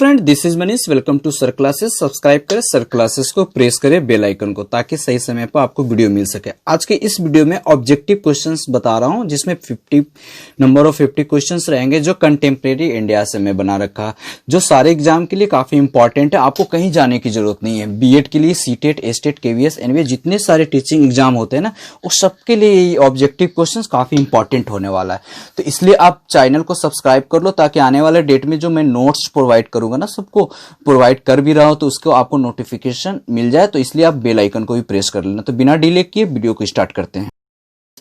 Friend, this is Manish. Welcome to sir classes. Subscribe करें sir classes को, press करें bell icon को ताकि सही समय पर आपको वीडियो मिल सके। आज के इस वीडियो में ऑब्जेक्टिव क्वेश्चंस बता रहा हूं, जिसमें 50 क्वेश्चंस रहेंगे जो कंटेम्प्रेरी इंडिया से मैं बना रखा, जो सारे एग्जाम के लिए काफी इंपॉर्टेंट है। आपको कहीं जाने की जरूरत नहीं है। बीएड के लिए सीटेट, एस्टेट, केवीएस, एनवीए जितने सारे टीचिंग एग्जाम होते हैं ना, उस सबके लिए ये ऑब्जेक्टिव क्वेश्चंस काफी इंपॉर्टेंट होने वाला है। तो इसलिए आप चैनल को सब्सक्राइब कर लो ताकि आने वाले डेट में जो मैं नोट्स प्रोवाइड करूंगा ना, सबको प्रोवाइड कर भी रहा हूं, तो उसको आपको नोटिफिकेशन मिल जाए। तो इसलिए आप बेल आइकन को भी प्रेस कर लेना। तो बिना डिले किए वीडियो को स्टार्ट करते हैं।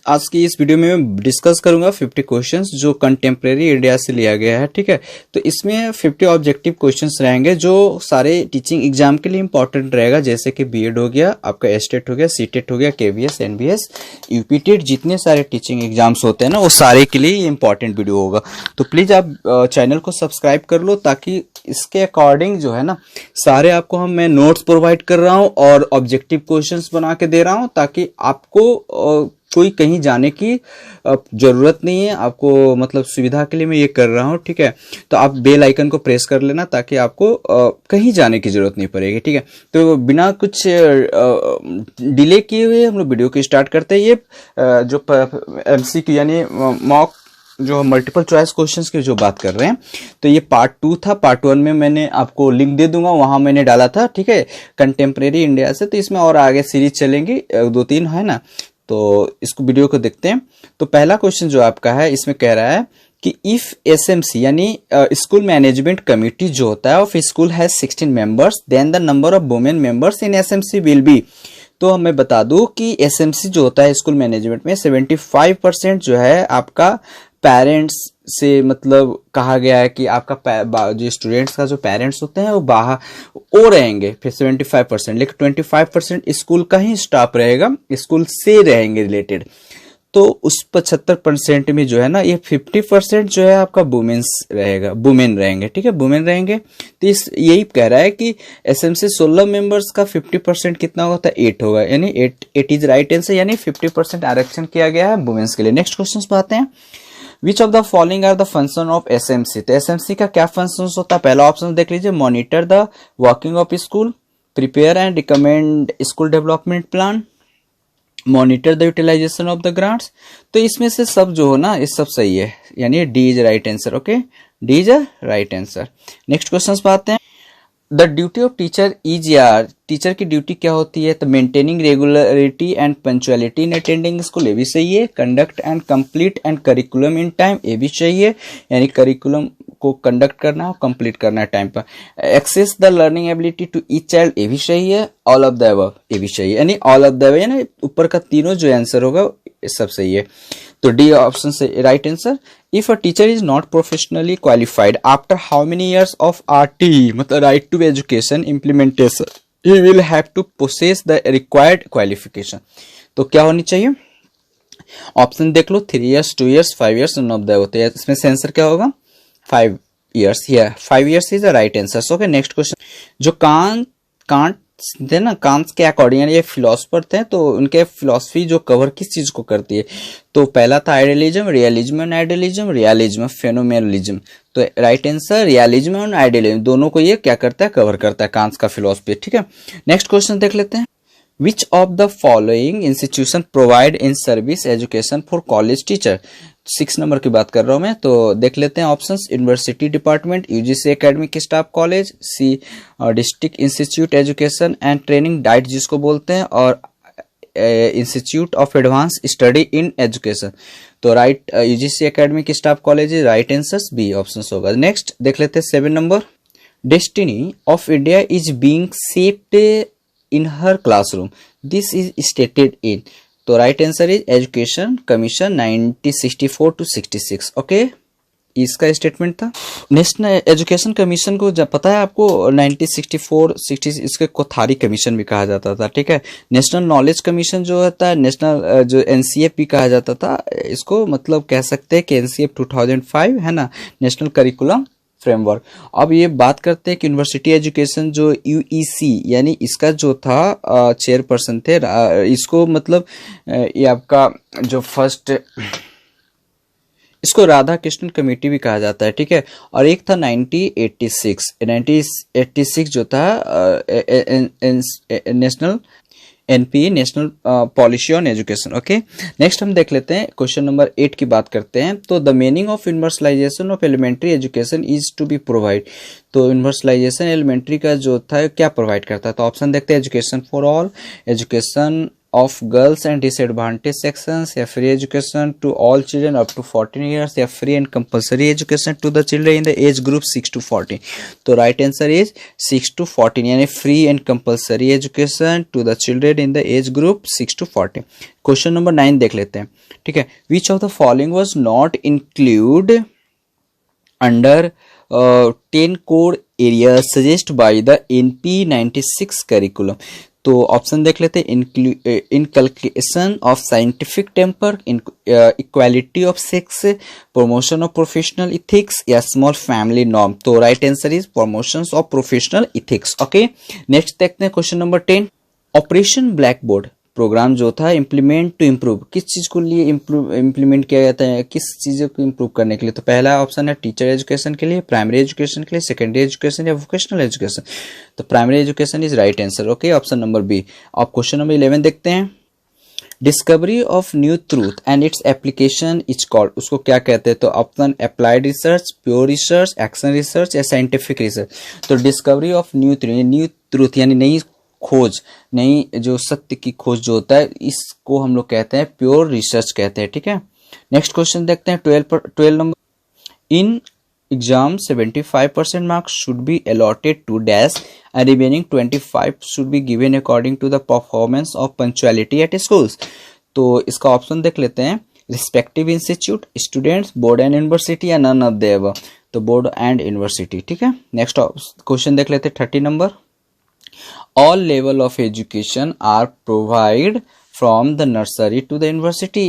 आज की इस वीडियो में मैं डिस्कस करूंगा 50 क्वेश्चंस जो कंटेम्प्रेरी इंडिया से लिया गया है। ठीक है, तो इसमें 50 ऑब्जेक्टिव क्वेश्चंस रहेंगे जो सारे टीचिंग एग्जाम के लिए इंपॉर्टेंट रहेगा, जैसे कि बीएड हो गया, आपका एस्टेट हो गया, सीटेट हो गया, केवीएस, एनबीएस, यूपीटेट, जितने सारे टीचिंग एग्जाम्स होते हैं ना, वो सारे के लिए इंपॉर्टेंट वीडियो होगा। तो प्लीज आप चैनल को सब्सक्राइब कर लो ताकि इसके अकॉर्डिंग जो है ना, सारे आपको मैं नोट्स प्रोवाइड कर रहा हूँ और ऑब्जेक्टिव क्वेश्चंस बना के दे रहा हूँ ताकि आपको कोई कहीं जाने की जरूरत नहीं है। आपको मतलब सुविधा के लिए मैं ये कर रहा हूँ। ठीक है, तो आप बेल आइकन को प्रेस कर लेना ताकि आपको कहीं जाने की जरूरत नहीं पड़ेगी। ठीक है, तो बिना कुछ डिले किए हुए हम लोग वीडियो को स्टार्ट करते हैं। ये जो एमसीक्यू यानी मॉक जो मल्टीपल चॉइस क्वेश्चंस की जो बात कर रहे हैं, तो ये पार्ट 2 था। पार्ट 1 में मैंने आपको लिंक दे दूंगा, वहां मैंने डाला था। ठीक है, कंटेम्प्रेरी इंडिया से। तो इसमें और आगे सीरीज चलेंगी, 2-3 है ना, तो इसको वीडियो को देखते हैं। तो पहला क्वेश्चन जो आपका है, इसमें कह रहा है कि इफ एसएमसी यानी स्कूल मैनेजमेंट कमिटी जो होता है of school has 16 members, then the number of women members in SMC will be. तो मैं बता दूं कि एसएमसी जो होता है स्कूल मैनेजमेंट में 75% जो है आपका पेरेंट्स से मतलब कहा गया है कि आपका जो स्टूडेंट्स का जो पेरेंट्स होते हैं वो बाहर वो रहेंगे फिर 75%, लेकिन 25% स्कूल का ही स्टाफ रहेगा, स्कूल से रहेंगे रिलेटेड। तो उस 75% में जो है ना, ये 50% जो है आपका वुमेन्स रहेगा, वुमेन रहेंगे। ठीक है, वुमेन रहेंगे। तो इस यही कह रहा है कि एसएमसी 16 मेंबर्स का 50% कितना होगा, तो 8 होगा, यानी 8 इज राइट आंसर, यानी 50% आरक्षण किया गया है वुमेन्स के लिए। नेक्स्ट क्वेश्चन पे आते हैं। Which of the following are the function of SMC. तो एसएमसी का क्या फंक्शन होता है? पहला ऑप्शन देख लीजिए, monitor the working of school, prepare and recommend school development plan, monitor the utilisation of the grants. तो इसमें से सब जो हो ना, ये सब सही है, यानी D is right answer. Okay, D is a right answer. Next question पे आते हैं। The duty of teacher is यार, टीचर की ड्यूटी क्या होती है? तो maintaining regularity and punctuality in attending school, ये भी सही है। Conduct and complete and curriculum in time, ये भी चाहिए, यानी करिकुलम को कंडक्ट करना और कंप्लीट करना है टाइम पर। Access the learning ability to each child, ये भी सही है। ऑल ऑफ द अबव, ये भी सही है, यानी ऑल ऑफ द अबव, यानी ऊपर का तीनों जो आंसर होगा सब सही है। तो डी ऑप्शन से right answer. If a teacher is not professionally qualified after how many years of RT, मतलब right to education implementation, he will have to possess the required qualification. तो क्या होनी चाहिए? ऑप्शन देख लो, 3 years, 2 years, 5 years, none of the होते हैं। इसमें से आंसर क्या होगा? 5 years। या 5 years is the right answer. Okay, next question. जो कांट थे ना, कांट के अकॉर्डिंग ये फिलोसफर थे, तो उनके फिलोसफी जो कवर किस चीज को करती है? तो पहला था idealism, realism and idealism, realism, phenomenalism. तो राइट आंसर रियलिज्म और आइडियलिज्म दोनों को ये क्या करता है? कवर करता है, कांट का फिलोसफी। ठीक है, नेक्स्ट क्वेश्चन देख लेते हैं। Which of the following institution provide in service education for college teacher? 6 number की बात कर रहा हूं मैं, तो देख लेते हैं options. University department, UGC academic staff college, C district institute education and training DIET जिसको बोलते हैं, और institute of advance study in education. तो right UGC academic staff college right answer, B option होगा। नेक्स्ट देख लेते हैं 7 नंबर। Destiny of India is being shaped in her classroom, this is stated in। तो right answer is education commission 1964 to 66। Okay, इसका statement था। National education commission को जब पता है आपको 1964 60 इसके कोथारी कमीशन भी कहा जाता था। ठीक है, नेशनल नॉलेज कमीशन जो होता है, नेशनल जो एनसीएफ भी कहा जाता था इसको, मतलब कह सकते हैं कि एनसीएफ 2005 है ना, नेशनल करिकुलम फ्रेमवर्क। अब ये बात करते हैं कि यूनिवर्सिटी एजुकेशन जो यूईसी यानी इसका जो था चेयरपर्सन थे, इसको मतलब ये आपका जो फर्स्ट इसको राधा कृष्णन कमेटी भी कहा जाता है, ठीक है। और एक था 1986 जो था national NPA, national policy on education. Okay, next हम देख लेते हैं क्वेश्चन नंबर 8 की बात करते हैं। तो the meaning of universalization of elementary education is to be provide. तो यूनिवर्सलाइजेशन एलिमेंट्री का जो था क्या प्रोवाइड करता है, तो ऑप्शन देखते हैं education for all, education of girls and disadvantage sections, या free education to all children up to 14 years, या free and compulsory education to the children in the age group 6 to 14। तो right answer is 6 to 14, यानी free and compulsory education to the children in the age group 6 to 14। Question number 9 देख लेते हैं, ठीक है। Which of the following was not include under 10 core areas suggest by the NP 96 curriculum। तो option देख लेते हैं, inculcation of scientific temper, equality of sex, promotion of professional ethics, या स्मॉल फैमिली नॉर्म। तो right answer is promotion of professional ethics. Okay, next देखते हैं question number 10। Operation black board program जो था इम्प्लीमेंट टू इम्प्रूव, किस चीज को लिए इम्प्लीमेंट किया जाता है, किस चीजों को इम्प्रूव करने के लिए। तो पहला ऑप्शन है टीचर एजुकेशन के लिए, प्राइमरी एजुकेशन के लिए, सेकेंडरी एजुकेशन या वोकेशनल एजुकेशन। तो primary education is right answer. Okay, option number B. अब क्वेश्चन नंबर 11 देखते हैं। Discovery of new truth and its application is called, उसको क्या कहते हैं। तो option applied research, pure research, action research, या साइंटिफिक रिसर्च। तो डिस्कवरी ऑफ न्यू ट्रूथ यानी नई खोज, नई जो सत्य की खोज जो होता है, इसको हम लोग कहते हैं प्योर रिसर्च कहते हैं, ठीक है। नेक्स्ट क्वेश्चन देखते हैं 12 नंबर। In exam 75% marks should be allotted to dash and remaining 25 should be given according to the performance of punctuality at schools. तो इसका ऑप्शन देख लेते हैं, respective institute, students, board and university, या नन ऑफ द अबव। तो board and university, ठीक है। Next question देख लेते हैं 30 number. All level of education are provided from the nursery to the university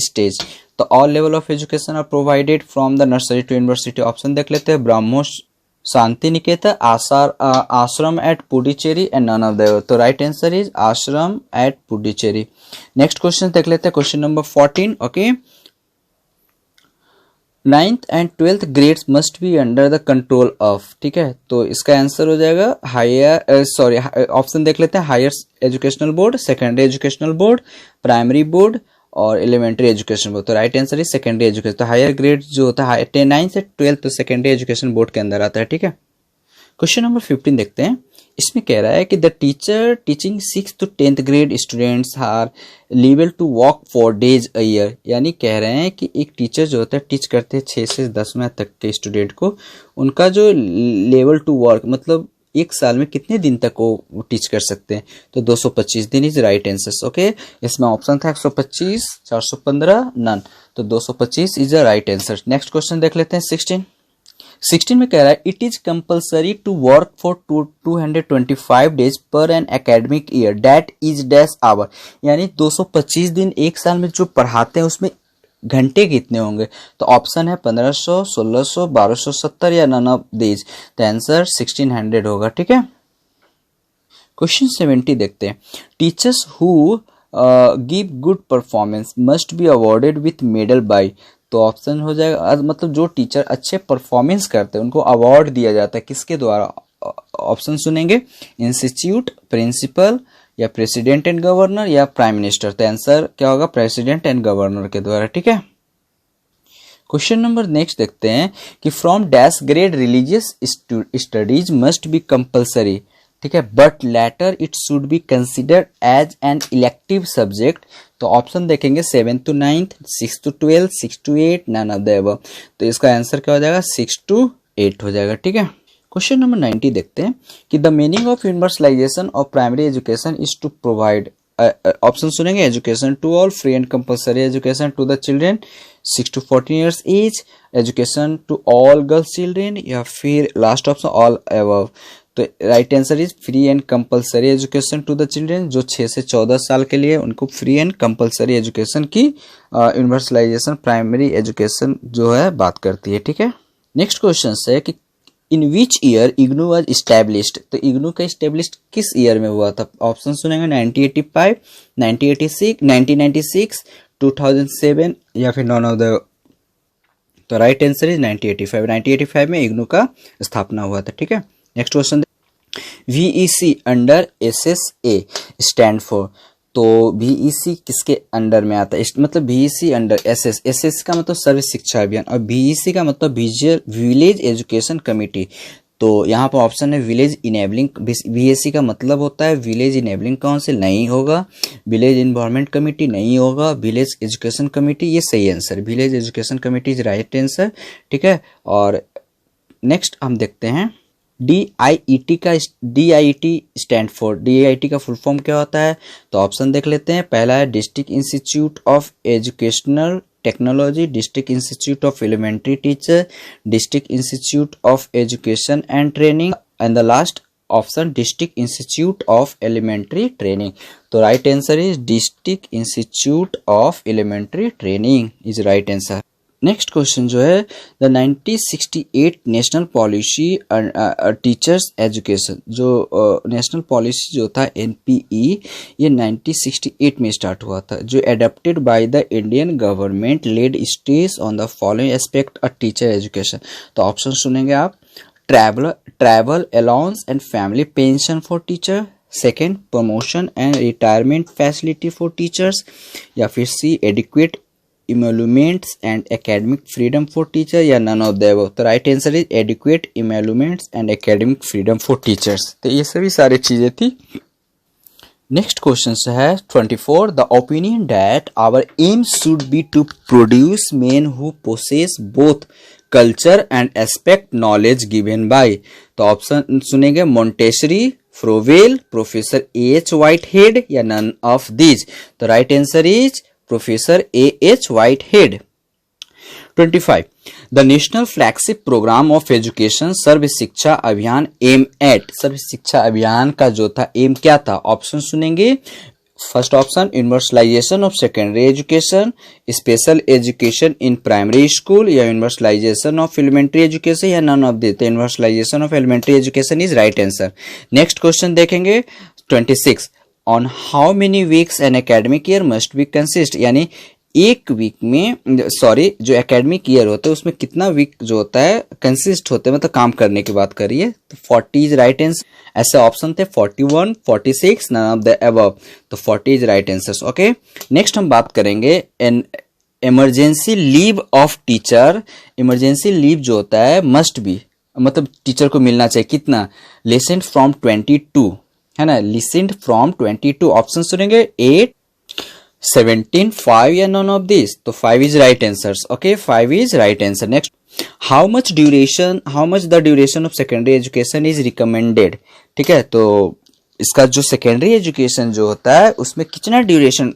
stage। तो all level of education are provided from the nursery to university। Option देख लेते हैं, Brahmo Shanti Niketan, ashram at Puducherry, and none of the. तो right answer is ashram at Puducherry. Next question देख लेते हैं question number 14। Okay, 9th and 12th grades must be under the control of, ठीक है। तो इसका आंसर हो जाएगा ऑप्शन देख लेते हैं, higher educational board, secondary educational board, primary board, और एलिमेंट्री एजुकेशन बोर्ड। तो right answer is secondary education. तो हायर ग्रेड जो होता है 9th से 12th, तो सेकेंडरी एजुकेशन बोर्ड के अंदर आता है, ठीक है। क्वेश्चन नंबर 15 देखते हैं। इसमें कह रहा है कि the teacher teaching 6th to 10th grade students are level to walk 4 days a year। यानी कह रहे हैं कि एक टीचर जो होता है टीच करते हैं 6 से 10 तक के स्टूडेंट को, उनका जो लेवल टू वर्क मतलब एक साल में कितने दिन तक वो टीच कर सकते हैं। तो 225 दिन इज राइट आंसर। ओके, इसमें ऑप्शन था 125, 415, नन। तो 225 is the right answer. Next question देख लेते हैं 16 में कह रहा है, it is compulsory to work for 225 days पर an academic year that is dash hour. यानी 225 दिन एक साल में जो पढ़ाते हैं उसमें घंटे कितने होंगे। तो ऑप्शन है 1500, 1600, 1270, या none of these. The answer 1600 होगा, ठीक है। क्वेश्चन 70 देखते हैं। Teachers who give good performance must be awarded with medal by. तो ऑप्शन हो जाएगा, मतलब जो टीचर अच्छे परफॉर्मेंस करते हैं उनको अवार्ड दिया जाता है, किसके द्वारा। ऑप्शन सुनेंगे, इंस्टीट्यूट, प्रिंसिपल, या प्रेसिडेंट एंड गवर्नर, या प्राइम मिनिस्टर। तो आंसर क्या होगा, प्रेसिडेंट एंड गवर्नर के द्वारा, ठीक है। क्वेश्चन नंबर नेक्स्ट देखते हैं कि from dash grade religious studies must be compulsory, ठीक है, but later it should be considered as an elective subject. तो ऑप्शन देखेंगे 7th to 9th, 6th to 12th, 6th to 8, none of the above. तो इसका answer क्या हो जाएगा, 6 to 8 हो जाएगा, ठीक है। क्वेश्चन नंबर 90 देखते हैं कि the meaning of universalization of primary education is to provide. Option सुनेंगे, education to all, free and compulsory education to the children 6 to 14 years age, education to all girls children, या फिर last option all above. तो right answer is free and compulsory education to the children. जो 6 से 14 साल के लिए उनको free and compulsory education की यूनिवर्सलाइजेशन प्राइमरी एजुकेशन जो है बात करती है, ठीक है। नेक्स्ट क्वेश्चन है कि in which year IGNOU was established. तो इग्नू का इस्टेब्लिश्ड किस ईयर में हुआ था। ऑप्शन सुनेंगे 1985, 1986, 1996, 2007, या फिर नॉन ऑफ द तो राइट आंसर इज 1985। 1985 में इग्नू का स्थापना हुआ था। ठीक है, next question. VEC under SSA stand for, तो VEC किसके अंडर में आता है? मतलब VEC अंडर SS का मतलब सर्व शिक्षा अभियान, और VEC का मतलब विलेज एजुकेशन कमेटी। तो यहाँ पर ऑप्शन है विलेज इनेबलिंग। VEC का मतलब होता है विलेज इनेबलिंग काउंसिल, नहीं होगा। विलेज इन्वायरमेंट कमेटी नहीं होगा। विलेज एजुकेशन कमेटी, ये सही answer, village education committee is right answer. ठीक है, और नेक्स्ट हम देखते हैं DIET का। DIET स्टैंड फॉर, DIET का फुल फॉर्म क्या होता है? तो ऑप्शन देख लेते हैं। पहला है district institute of educational technology, district institute of elementary teacher, district institute of education and training, and the last option district institute of elementary training. तो right answer is district institute of elementary training is right answer. Next question जो है, the 1968 national policy teachers education, जो national policy जो था NPE, ये 1968 में start हुआ था, जो adapted by the Indian government led stress on the following aspect of teacher education. तो ऑप्शन सुनेंगे आप। Travel allowance and family pension for teacher, second promotion and retirement facility for teachers, या फिर C adequate emoluments and academic freedom for teacher, या none of the above। तो right answer is adequate emoluments and academic freedom for teachers। तो ये सभी सारी चीजें थी। नेक्स्ट क्वेश्चन है 24, the opinion that our aim should be to produce men who possess both culture and aspect knowledge given by. तो option सुनेंगे Montessori, Froebel, professor AH Whitehead, या नन ऑफ दीज। तो right answer is professor AH Whitehead. 25, the national flagship program of education Sarva Shiksha Abhiyan M eight. सर्व शिक्षा अभियान का जो था M क्या था? ऑप्शन सुनेंगे। First option universalisation of secondary education, special education in primary school, या यूनिवर्सलाइजेशन ऑफ एलिमेंट्री एजुकेशन, या none of this. Universalisation of elementary education is right answer. Next question देखेंगे 26, on how many weeks an academic year must be consist, यानी एक week में, जो academic year होता है उसमें कितना वीक जो होता है कंसिस्ट होते हैं, मतलब काम करने की बात करिए। तो 40 इज राइट आंसर। ऐसे ऑप्शन थे 41, 46, नन ऑफ द अबव। तो 40 is right answer. Okay, next हम बात करेंगे an emergency leave of teacher. Emergency leave जो होता है मस्ट बी, मतलब टीचर को मिलना चाहिए कितना? लिसेंट फ्रॉम 22, है ना, लिसेंट फ्रॉम 22। ऑप्शन सुनेंगे 8, 17, 5, या नॉन ऑफ दिस। तो 5 is right answer. Okay, 5 is right answer. Next, how much the duration of secondary education is recommended. ठीक है, तो इसका जो सेकेंडरी एजुकेशन जो होता है उसमें कितना ड्यूरेशन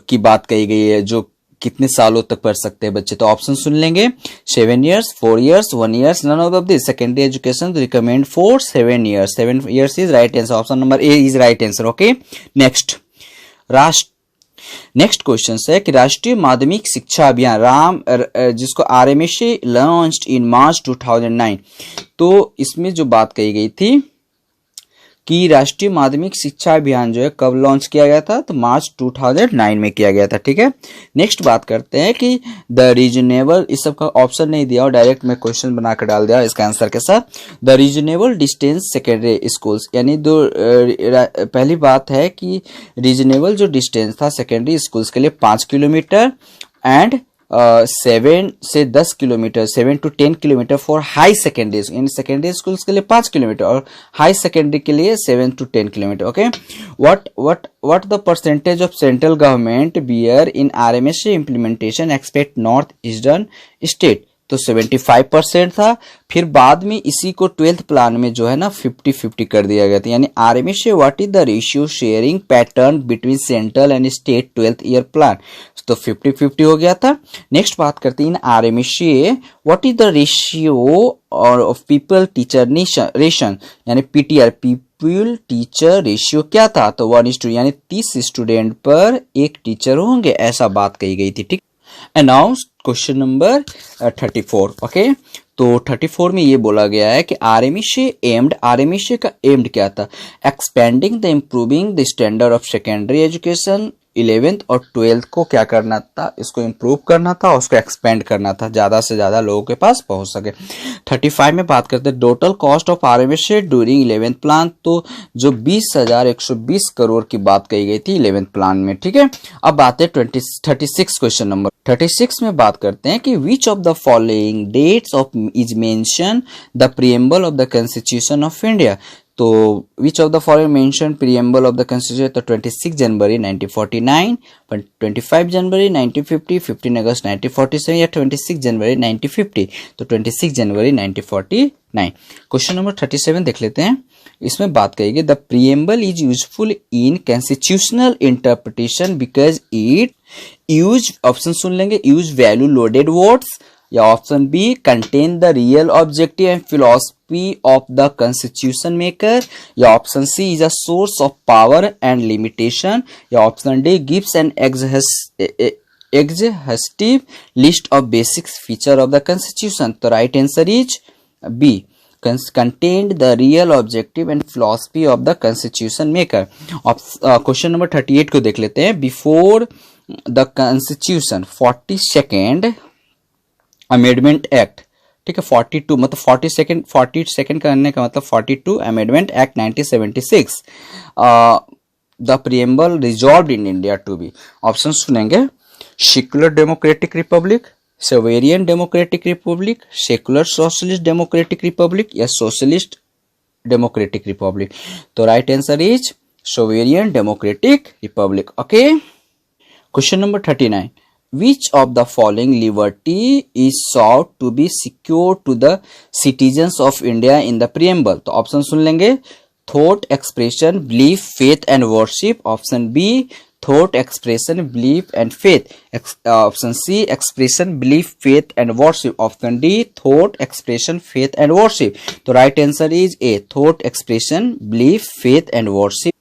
की बात कही गई है, जो कितने सालों तक पढ़ सकते हैं बच्चे। तो ऑप्शन सुन लेंगे 7 years, 4 years, 1 year, none of this। Secondary education recommend for 7 years। 7 years is right answer. Option number A is right answer. Okay, next question है कि राष्ट्रीय माध्यमिक शिक्षा अभियान जिसको RMSA लॉन्च्ड इन मार्च 2009। तो इसमें जो बात कही गई थी कि राष्ट्रीय माध्यमिक शिक्षा अभियान जो है कब लॉन्च किया गया था? तो मार्च 2009 में किया गया था। ठीक है, नेक्स्ट बात करते हैं कि द रीजनेबल, इस सब का ऑप्शन नहीं दिया और डायरेक्ट मैं क्वेश्चन बनाकर डाल दिया इसका आंसर के साथ। The reasonable distance secondary schools, यानी पहली बात है कि रीजनेबल जो डिस्टेंस था सेकेंडरी स्कूल्स के लिए 5 किलोमीटर एंड 7 से 10 kilometre, 7 to 10 kilometre for high secondary, यानी सेकेंडरी स्कूल्स के लिए 5 किलोमीटर और हाई सेकेंडरी के लिए 7 to 10 kilometre. Okay, what the percentage of central government bear in RMSA implementation expect north eastern state? तो 75% था। फिर बाद में इसी को 12th प्लान में जो है ना 50-50 कर दिया गया था, यानी RMSA what is the ratio sharing pattern between central and state 12th year plan? तो 50-50 हो गया था। नेक्स्ट बात करते हैं RMSA what is the ratio of people teacher ration, यानी PTR पीपल टीचर रेशियो क्या था? तो 1:2, यानी 30 स्टूडेंट पर एक टीचर होंगे, ऐसा बात कही गई थी। ठीक, अनाउंस क्वेश्चन नंबर 34। ओके, तो 34 में ये बोला गया है कि RMSA का एम्ड क्या था? Expanding the improving the standard of secondary education 11th और 12th को क्या करना था, इसको इम्प्रूव करना था, उसको एक्सपेंड करना था, ज़्यादा से ज़्यादा लोगों के पास पहुंच सके। 35 में बात करते हैं total cost of RMS during 11th plan. तो जो 20,120 करोड़ की बात कही गई थी 11th प्लान में, ठीक है। अब बात है 36 क्वेश्चन नंबर 36 में बात करते हैं कि which of the following dates of is mention the preamble of the constitution of India. तो which of the following mention preamble of the constitution, तो 26 जनवरी 1949, 25 जनवरी 1950, 15 अगस्त 1947 या 26 जनवरी 1950, तो 26 जनवरी 1949। क्वेश्चन नंबर 37 देख लेते हैं। इसमें बात करेगी the preamble is useful in constitutional interpretation because it use, option सुन लेंगे, यूज वैल्यू लोडेड वर्ड्स, या option B contain the real objective and philosophy of the constitution maker, या option C is a source of power and limitation, या option D gives an exhaustive list of basic feature of the constitution। तो right answer is B, contained the real objective and philosophy of the constitution maker। Question number 38 को देख लेते हैं। Before the constitution 42nd amendment act, ठीक है, 42 मतलब 42nd करने का मतलब 42 amendment act 1976 the preamble resolved in India to be, option सुनेंगे, secular democratic republic, sovereign democratic republic, secular socialist democratic republic, या सोशलिस्ट डेमोक्रेटिक रिपब्लिक। तो right answer is sovereign democratic republic. Okay, question number 39, which of the following liberty is sought to be secured to the citizens of India in the preamble। तो option सुन लेंगे, thought expression, belief, faith and worship, option B thought expression, belief and faith, option C expression, belief, faith and worship, option D thought expression, faith and worship। तो right answer is A, thought expression, belief, faith and worship।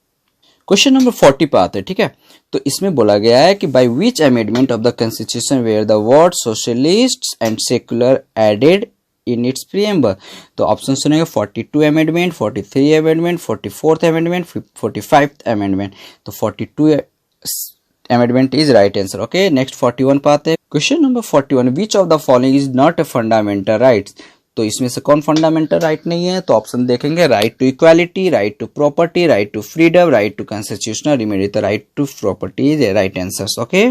Question number 40 पे आते हैं, ठीक है। तो इसमें बोला गया है कि by which amendment of the constitution were the word socialist and secular added in its preamble. तो ऑप्शन सुनेंगे 42 amendment, 43 amendment, 44th amendment, 45th amendment. तो 42 amendment is right answer. Okay, next 41 पे आते हैं। Question number 41, which of the following is not a fundamental rights. तो इसमें से कौन फंडामेंटल राइट नहीं है, तो ऑप्शन देखेंगे, right to equality, right to property, right to freedom, right to constitutional remedy. तो right to property is right answer. Okay,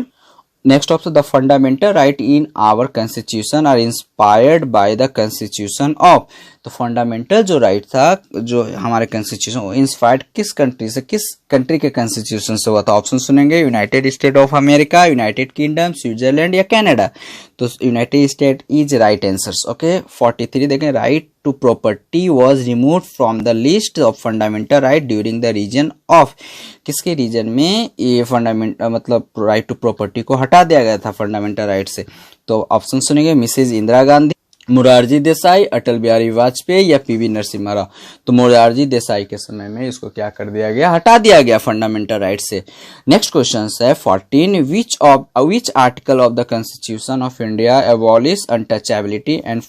next option, the fundamental right in our constitution are inspired by the constitution of. तो fundamental जो right था, जो हमारे constitution, inspired किस country से, किस country के कॉन्स्टिट्यूशन से हुआ था। ऑप्शन सुनेंगे, united state of America, united kingdom, Switzerland या कनाडा। तो united state is right answer. Okay, 43 देखें, right to property was removed from the list of fundamental right during the reason of. किसके reason में ये fundamental मतलब right to property को हटा दिया गया था फंडामेंटल राइट से। तो ऑप्शन सुनेंगे, मिसेज इंदिरा गांधी, मोरारजी देसाई, अटल बिहारी वाजपेयी या पीवी नरसिम्हा राव। तो मोरारजी देसाई के समय में इसको क्या कर दिया गया, हटा दिया गया फंडामेंटल राइट से। नेक्स्ट क्वेश्चन है 14, which article of the constitution of India abolish untouchability and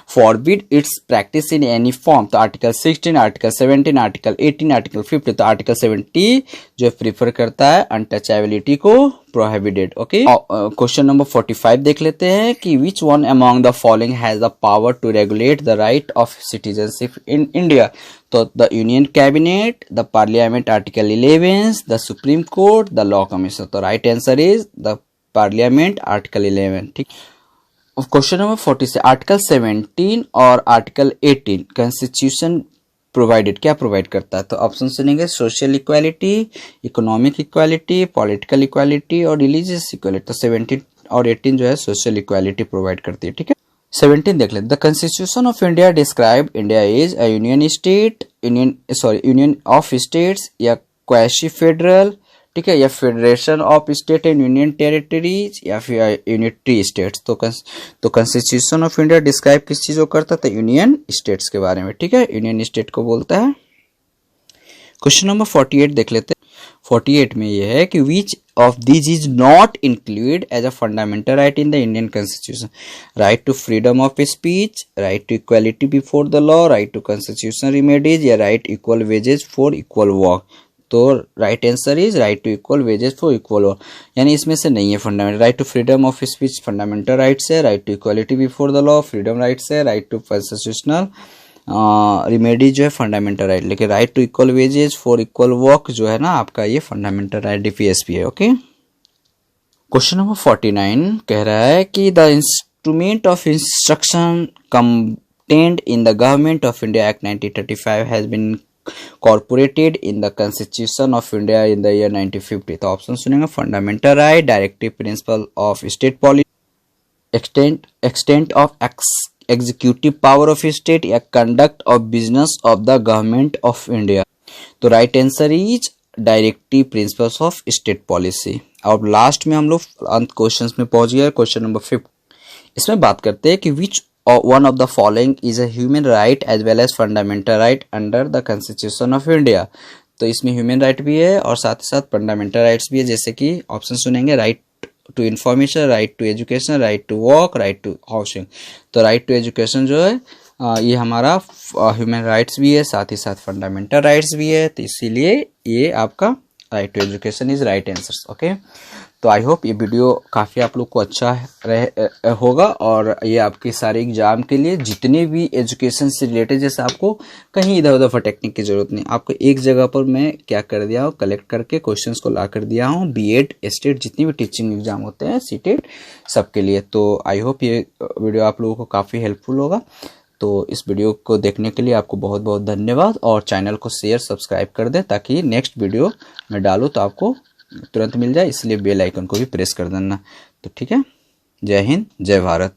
forbid it's practice in any form. तो आर्टिकल 16, आर्टिकल 17, आर्टिकल 18, आर्टिकल 50। तो आर्टिकल 70 जो प्रीफर करता है अनटचेबिलिटी को, प्रोहिबिटेड। ओके, क्वेश्चन नंबर 45 देख लेते हैं कि which one among the following has the power to regulate the right of citizenship in India. तो the union cabinet, the parliament, article 11, the supreme court, the law commission. तो right answer is the parliament, article 11। ठीक, question number 46, article 17 और article 18 constitution provided, क्या provide करता है। तो option सुनेंगे, social equality, economic equality, political equality और religious equality. तो 17 और 18 जो है सोशल इक्वालिटी प्रोवाइड करती है। ठीक है, 17 देख लेते। The constitution of India describe India is a union state, union of states या क्वासी फेडरल, ठीक है, या federation of state and union territories या फिर यूनिटरी स्टेट्स। तो कॉन्स्टिट्यूशन ऑफ इंडिया डिस्क्राइब किस चीज को करता है, यूनियन स्टेट्स के बारे में। ठीक है, यूनियन स्टेट को बोलता है। क्वेश्चन नंबर 48 देख लेते हैं। 48 में यह है कि which of these is not included as a fundamental right in the Indian constitution. Right to freedom of speech, right to equality before the law, right to constitutional remedies या right equal wages for equal work. तो right answer is right to equal wages for equal work, यानी इसमें से नहीं है fundamental. Right to freedom of speech fundamental rights है, right to equality before the law freedom rights है, right to constitutional remedy जो है फंडामेंटल राइट, लेकिन right to equal wages for equal work जो है ना आपका ये फंडामेंटल राइट DPSP है। ओके, क्वेश्चन नंबर 49 कह रहा है कि the instrument of instruction contained in the government of India act 1935 has been incorporated in the Constitution of India in the year 1950। तो ऑप्शन सुनेंगे fundamental right, directive principle of state policy, extent of executive power of state या conduct of business of the government of India. तो right answer is directive principles of state policy. और last में हम लोग अंत question में पहुंच गए, क्वेश्चन नंबर 5। इसमें बात करते हैं कि विच one of the following is a human right as well as fundamental right under the Constitution of India। तो इसमें ह्यूमन राइट भी है और साथ ही साथ फंडामेंटल राइट्स भी है, जैसे कि ऑप्शन सुनेंगे right to information, right to education, right to walk, right to housing. तो राइट टू एजुकेशन जो है ये हमारा ह्यूमन राइट्स भी है, साथ ही साथ फंडामेंटल राइट्स भी है, तो इसीलिए ये आपका right to education is right answer. Okay, तो आई होप ये वीडियो काफ़ी आप लोग को अच्छा होगा और ये आपके सारे एग्जाम के लिए जितने भी एजुकेशन से रिलेटेड, जैसे आपको कहीं इधर उधर भटकने की जरूरत नहीं, आपको एक जगह पर मैं क्या कर दिया हूँ, कलेक्ट करके क्वेश्चंस को ला कर दिया हूँ बीएड स्टेट जितनी भी टीचिंग एग्जाम होते हैं सीटेट सबके लिए। तो आई होप ये वीडियो आप लोगों को काफ़ी हेल्पफुल होगा। तो इस वीडियो को देखने के लिए आपको बहुत बहुत धन्यवाद और चैनल को शेयर सब्सक्राइब कर दें ताकि नेक्स्ट वीडियो मैं डालूँ तो आपको तुरंत मिल जाए, इसलिए बेल आइकन को भी प्रेस कर देना। तो ठीक है, जय हिंद, जय भारत।